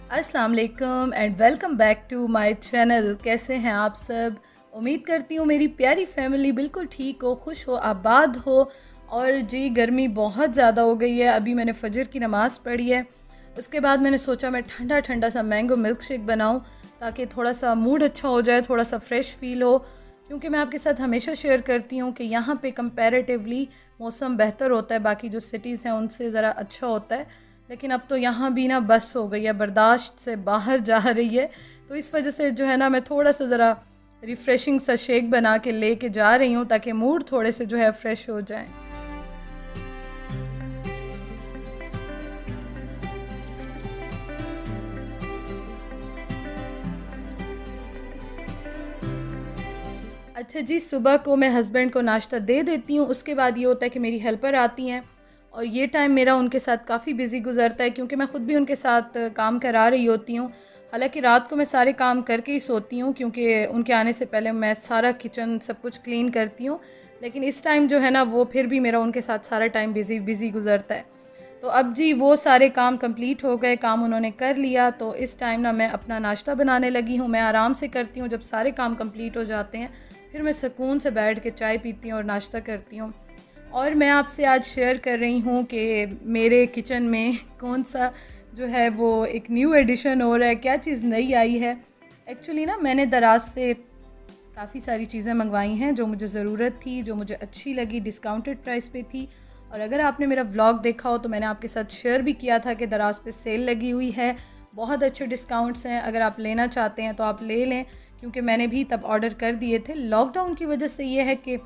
अस्सलाम वालेकुम and welcome back to my channel. कैसे हैं आप सब? उम्मीद करती हूँ मेरी प्यारी फैमिली बिल्कुल ठीक हो, खुश हो, आबाद हो। और जी गर्मी बहुत ज़्यादा हो गई है। अभी मैंने फजर की नमाज़ पढ़ी है, उसके बाद मैंने सोचा मैं ठंडा ठंडा सा मैंगो मिल्क शेक बनाऊँ ताकि थोड़ा सा मूड अच्छा हो जाए, थोड़ा सा फ्रेश फील हो। क्योंकि मैं आपके साथ हमेशा शेयर करती हूँ कि यहाँ पे कंपैरेटिवली मौसम बेहतर होता है, बाकी जो सिटीज़ हैं उनसे ज़रा अच्छा होता है। लेकिन अब तो यहाँ भी ना बस हो गई है, बर्दाश्त से बाहर जा रही है। तो इस वजह से जो है ना मैं थोड़ा सा ज़रा रिफ़्रेशिंग सा शेक बना के लेके जा रही हूँ ताकि मूड थोड़े से जो है फ्रेश हो जाए। अच्छा जी, सुबह को मैं हस्बैंड को नाश्ता दे देती हूँ, उसके बाद ये होता है कि मेरी हेल्पर आती हैं और ये टाइम मेरा उनके साथ काफ़ी बिज़ी गुज़रता है क्योंकि मैं ख़ुद भी उनके साथ काम करा रही होती हूँ। हालाँकि रात को मैं सारे काम करके ही सोती हूँ क्योंकि उनके आने से पहले मैं सारा किचन सब कुछ क्लीन करती हूँ। लेकिन इस टाइम जो है ना वो फिर भी मेरा उनके साथ सारा टाइम बिज़ी बिज़ी गुज़रता है। तो अब जी वो सारे काम कंप्लीट हो गए, काम उन्होंने कर लिया, तो इस टाइम ना मैं अपना नाश्ता बनाने लगी हूँ। मैं आराम से करती हूँ, जब सारे काम कंप्लीट हो जाते हैं फिर मैं सुकून से बैठ के चाय पीती हूँ और नाश्ता करती हूँ। और मैं आपसे आज शेयर कर रही हूँ कि मेरे किचन में कौन सा जो है वो एक न्यू एडिशन हो रहा है, क्या चीज़ नई आई है। एक्चुअली ना मैंने दराज से काफ़ी सारी चीज़ें मंगवाई हैं जो मुझे ज़रूरत थी, जो मुझे अच्छी लगी, डिस्काउंटेड प्राइस पे थी। और अगर आपने मेरा व्लॉग देखा हो तो मैंने आपके साथ शेयर भी किया था कि दराज पे सेल लगी हुई है, बहुत अच्छे डिस्काउंट्स हैं। अगर आप लेना चाहते हैं तो आप ले लें, क्योंकि मैंने भी तब ऑर्डर कर दिए थे। लॉकडाउन की वजह से ये है कि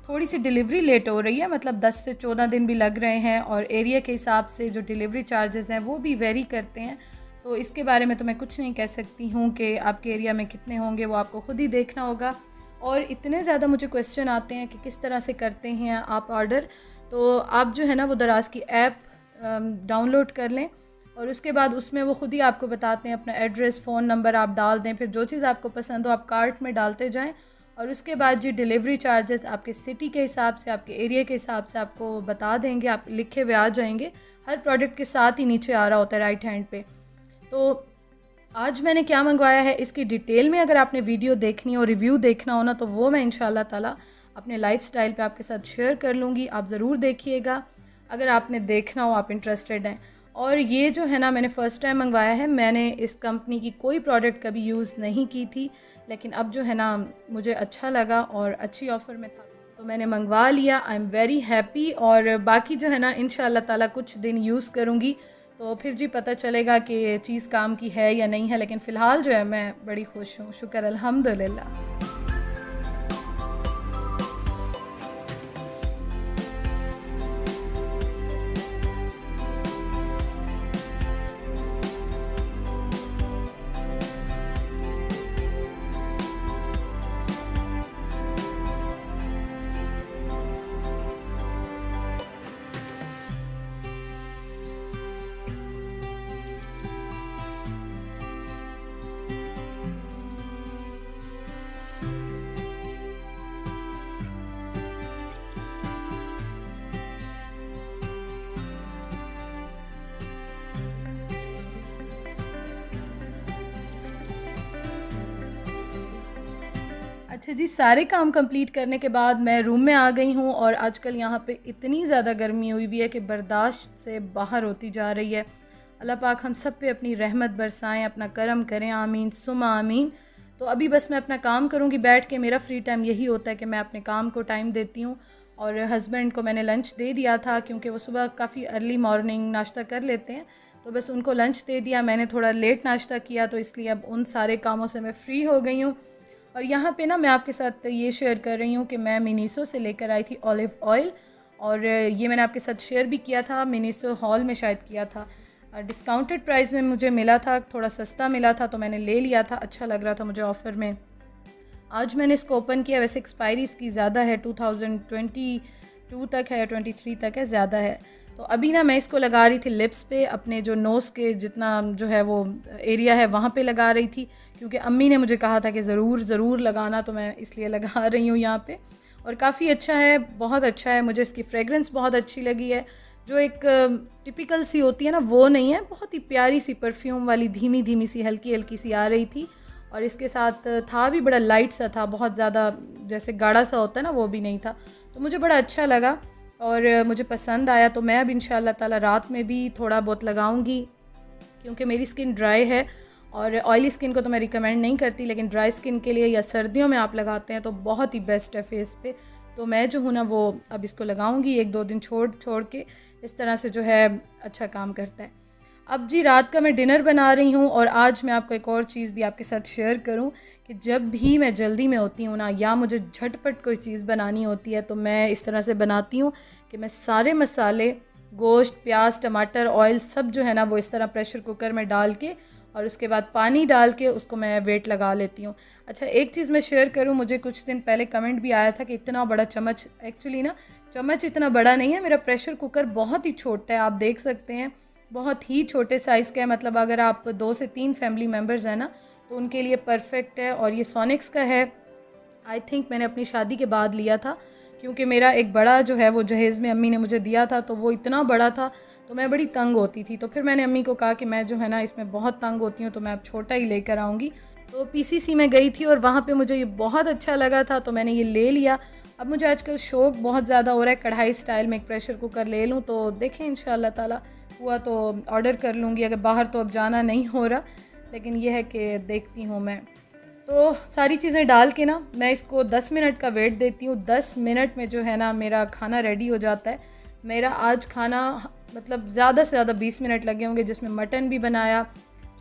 थोड़ी सी डिलीवरी लेट हो रही है, मतलब 10 से 14 दिन भी लग रहे हैं और एरिया के हिसाब से जो डिलीवरी चार्जेस हैं वो भी वेरी करते हैं। तो इसके बारे में तो मैं कुछ नहीं कह सकती हूँ कि आपके एरिया में कितने होंगे, वो आपको ख़ुद ही देखना होगा। और इतने ज़्यादा मुझे क्वेश्चन आते हैं कि किस तरह से करते हैं आप ऑर्डर। तो आप जो है ना वो दराज की ऐप डाउनलोड कर लें और उसके बाद उसमें वो ख़ुद ही आपको बताते हैं, अपना एड्रेस, फ़ोन नंबर आप डाल दें, फिर जो चीज़ आपको पसंद हो आप कार्ट में डालते जाएं और उसके बाद जी डिलीवरी चार्जेस आपके सिटी के हिसाब से, आपके एरिया के हिसाब से आपको बता देंगे, आप लिखे हुए आ जाएंगे। हर प्रोडक्ट के साथ ही नीचे आ रहा होता है राइट हैंड पे। तो आज मैंने क्या मंगवाया है इसकी डिटेल में अगर आपने वीडियो देखनी हो, रिव्यू देखना हो ना, तो वो मैं इंशाल्लाह ताला अपने लाइफस्टाइल पे आपके साथ शेयर कर लूँगी। आप ज़रूर देखिएगा अगर आपने देखना हो, आप इंटरेस्टेड हैं। और ये जो है ना मैंने फ़र्स्ट टाइम मंगवाया है, मैंने इस कंपनी की कोई प्रोडक्ट कभी यूज़ नहीं की थी, लेकिन अब जो है ना मुझे अच्छा लगा और अच्छी ऑफ़र में था तो मैंने मंगवा लिया। I am very happy. और बाकी जो है ना इंशाल्लाह ताला कुछ दिन यूज़ करूँगी तो फिर जी पता चलेगा कि ये चीज़ काम की है या नहीं है, लेकिन फ़िलहाल जो है मैं बड़ी खुश हूँ, शुक्र अल्हम्दुलिल्लाह। अच्छा जी, सारे काम कंप्लीट करने के बाद मैं रूम में आ गई हूँ और आजकल यहाँ पे इतनी ज़्यादा गर्मी हुई हुई है कि बर्दाश्त से बाहर होती जा रही है। अल्लाह पाक हम सब पे अपनी रहमत बरसाएं, अपना करम करें, आमीन सुमा आमीन। तो अभी बस मैं अपना काम करूँगी बैठ के। मेरा फ्री टाइम यही होता है कि मैं अपने काम को टाइम देती हूँ। और हस्बैंड को मैंने लंच दे दिया था क्योंकि वो सुबह काफ़ी अर्ली मॉर्निंग नाश्ता कर लेते हैं, तो बस उनको लंच दे दिया। मैंने थोड़ा लेट नाश्ता किया तो इसलिए अब उन सारे कामों से मैं फ़्री हो गई हूँ। और यहाँ पे ना मैं आपके साथ ये शेयर कर रही हूँ कि मैं मिनीसो से लेकर आई थी ऑलिव ऑयल, और ये मैंने आपके साथ शेयर भी किया था, मिनीसो हॉल में शायद किया था। डिस्काउंटेड प्राइस में मुझे मिला था, थोड़ा सस्ता मिला था तो मैंने ले लिया था, अच्छा लग रहा था मुझे ऑफ़र में। आज मैंने इसको ओपन किया, वैसे एक्सपायरी इसकी ज़्यादा है, 2022 तक है, 23 तक है, ज़्यादा है। तो अभी ना मैं इसको लगा रही थी लिप्स पे, अपने जो नोज़ के जितना जो है वो एरिया है वहाँ पे लगा रही थी, क्योंकि अम्मी ने मुझे कहा था कि ज़रूर लगाना, तो मैं इसलिए लगा रही हूँ यहाँ पे। और काफ़ी अच्छा है, बहुत अच्छा है, मुझे इसकी फ्रेगरेंस बहुत अच्छी लगी है। जो एक टिपिकल सी होती है ना वो नहीं है, बहुत ही प्यारी सी परफ्यूम वाली धीमी धीमी सी हल्की हल्की सी आ रही थी। और इसके साथ था भी बड़ा लाइट सा था, बहुत ज़्यादा जैसे गाढ़ा सा होता है ना वो भी नहीं था। तो मुझे बड़ा अच्छा लगा और मुझे पसंद आया। तो मैं अब इंशाल्लाह ताला रात में भी थोड़ा बहुत लगाऊंगी, क्योंकि मेरी स्किन ड्राई है और ऑयली स्किन को तो मैं रिकमेंड नहीं करती, लेकिन ड्राई स्किन के लिए या सर्दियों में आप लगाते हैं तो बहुत ही बेस्ट है फेस पे। तो मैं जो हूँ ना वो अब इसको लगाऊंगी 1-2 दिन छोड़ छोड़ के, इस तरह से जो है अच्छा काम करता है। अब जी रात का मैं डिनर बना रही हूँ और आज मैं आपको एक और चीज़ भी आपके साथ शेयर करूँ कि जब भी मैं जल्दी में होती हूँ ना, या मुझे झटपट कोई चीज़ बनानी होती है, तो मैं इस तरह से बनाती हूँ कि मैं सारे मसाले, गोश्त, प्याज, टमाटर, ऑयल सब जो है ना वो इस तरह प्रेशर कुकर में डाल के और उसके बाद पानी डाल के उसको मैं वेट लगा लेती हूँ। अच्छा, एक चीज़ मैं शेयर करूँ, मुझे कुछ दिन पहले कमेंट भी आया था कि इतना बड़ा चम्मच, एक्चुअली ना चम्मच इतना बड़ा नहीं है, मेरा प्रेशर कुकर बहुत ही छोटा है, आप देख सकते हैं बहुत ही छोटे साइज़ का है। मतलब अगर आप 2 से 3 फैमिली मेम्बर्स हैं ना तो उनके लिए परफेक्ट है। और ये सोनिक्स का है, आई थिंक मैंने अपनी शादी के बाद लिया था, क्योंकि मेरा एक बड़ा जो है वो जहेज़ में अम्मी ने मुझे दिया था, तो वो इतना बड़ा था तो मैं बड़ी तंग होती थी। तो फिर मैंने अम्मी को कहा कि मैं जो है ना इसमें बहुत तंग होती हूँ, तो मैं अब छोटा ही लेकर आऊँगी। तो पीसीसी में गई थी और वहाँ पे मुझे ये बहुत अच्छा लगा था, तो मैंने ये ले लिया। अब मुझे आजकल शौक़ बहुत ज़्यादा हो रहा है कढ़ाई स्टाइल में एक प्रेशर कुकर ले लूँ, तो देखें इंशाअल्लाह ताला हुआ तो ऑर्डर कर लूँगी। अगर बाहर तो अब जाना नहीं हो रहा, लेकिन यह है कि देखती हूँ मैं। तो सारी चीज़ें डाल के ना मैं इसको 10 मिनट का वेट देती हूँ। 10 मिनट में जो है ना मेरा खाना रेडी हो जाता है। मेरा आज खाना मतलब ज़्यादा से ज़्यादा 20 मिनट लगे होंगे, जिसमें मटन भी बनाया,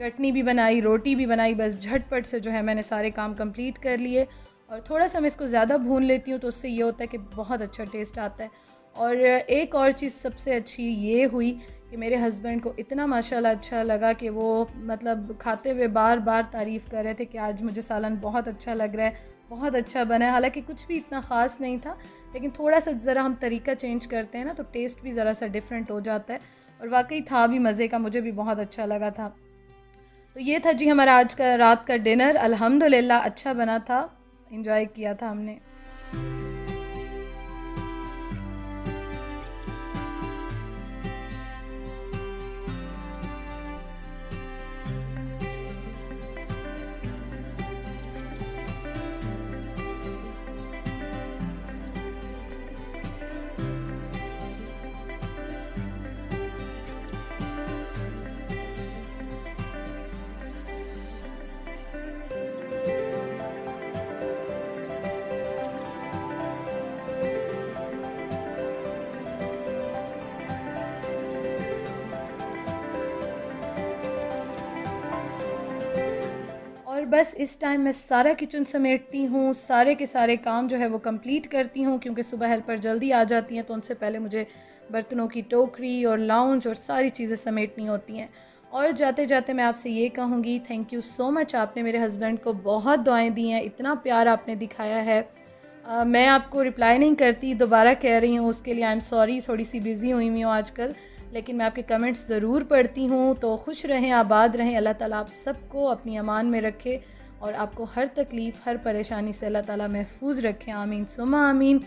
चटनी भी बनाई, रोटी भी बनाई। बस झटपट से जो है मैंने सारे काम कंप्लीट कर लिए। और थोड़ा सा मैं इसको ज़्यादा भून लेती हूँ तो उससे ये होता है कि बहुत अच्छा टेस्ट आता है। और एक और चीज़ सबसे अच्छी ये हुई कि मेरे हस्बैंड को इतना माशाल्लाह अच्छा लगा कि वो मतलब खाते हुए बार बार तारीफ़ कर रहे थे कि आज मुझे सालन बहुत अच्छा लग रहा है, बहुत अच्छा बना है। हालांकि कुछ भी इतना ख़ास नहीं था, लेकिन थोड़ा सा ज़रा हम तरीका चेंज करते हैं ना तो टेस्ट भी ज़रा सा डिफरेंट हो जाता है। और वाकई था भी मज़े का, मुझे भी बहुत अच्छा लगा था। तो ये था जी हमारा आज का रात का डिनर। अल्हम्दुलिल्लाह अच्छा बना था, एंजॉय किया था हमने। और बस इस टाइम मैं सारा किचन समेटती हूँ, सारे के सारे काम जो है वो कंप्लीट करती हूँ, क्योंकि सुबह हेल्पर जल्दी आ जाती हैं तो उनसे पहले मुझे बर्तनों की टोकरी और लाउंज और सारी चीज़ें समेटनी होती हैं। और जाते जाते मैं आपसे ये कहूँगी, थैंक यू सो मच, आपने मेरे हस्बैंड को बहुत दुआएं दी हैं, इतना प्यार आपने दिखाया है। मैं आपको रिप्लाई नहीं करती, दोबारा कह रही हूँ, उसके लिए आई एम सॉरी, थोड़ी सी बिज़ी हुई हुई हूँ आजकल, लेकिन मैं आपके कमेंट्स ज़रूर पढ़ती हूँ। तो खुश रहें, आबाद रहें, अल्लाह ताला आप सबको अपनी अमान में रखे और आपको हर तकलीफ़, हर परेशानी से अल्लाह ताला महफूज रखें, आमीन सुम्मा आमीन।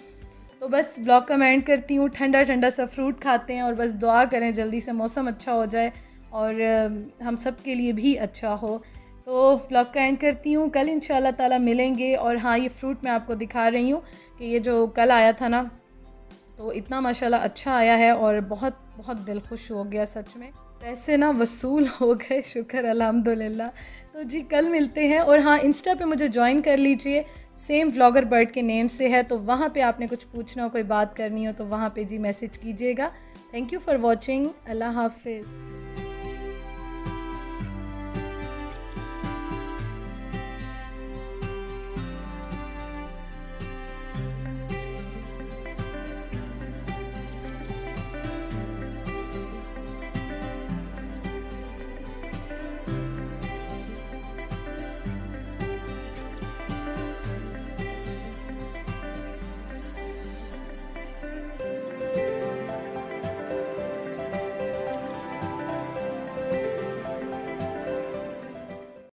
तो बस ब्लॉग का मैं एंड करती हूँ। ठंडा ठंडा सा फ्रूट खाते हैं और बस दुआ करें जल्दी से मौसम अच्छा हो जाए और हम सब के लिए भी अच्छा हो। तो ब्लॉग का एंड करती हूँ, कल इंशाल्लाह ताला मिलेंगे। और हाँ, ये फ्रूट मैं आपको दिखा रही हूँ कि ये जो कल आया था ना, तो इतना माशाल्लाह अच्छा आया है और बहुत बहुत दिल खुश हो गया सच में, पैसे ना वसूल हो गए, शुक्र अल्हम्दुलिल्लाह। तो जी कल मिलते हैं। और हाँ, इंस्टा पे मुझे ज्वाइन कर लीजिए, सेम व्लॉगर बर्ड के नेम से है, तो वहाँ पे आपने कुछ पूछना हो, कोई बात करनी हो तो वहाँ पे जी मैसेज कीजिएगा। थैंक यू फॉर वॉचिंग, अल्लाह हाफिज़।